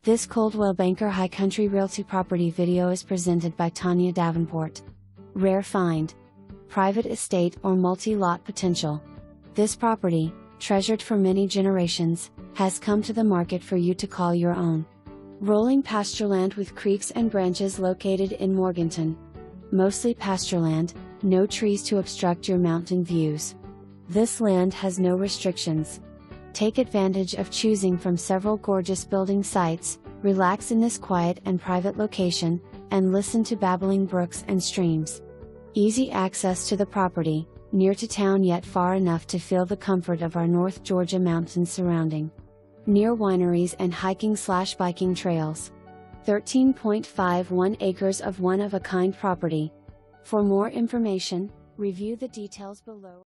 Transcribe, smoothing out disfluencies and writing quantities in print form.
This Coldwell Banker High Country Realty property video is presented by Tanya Davenport. Rare find. Private estate or multi-lot potential. This property, treasured for many generations, has come to the market for you to call your own. Rolling pastureland with creeks and branches located in Morganton. Mostly pastureland, no trees to obstruct your mountain views. This land has no restrictions. Take advantage of choosing from several gorgeous building sites, relax in this quiet and private location, and listen to babbling brooks and streams. Easy access to the property, near to town yet far enough to feel the comfort of our North Georgia mountains surrounding. Near wineries and hiking/biking trails. 13.51 acres of one-of-a-kind property. For more information, review the details below.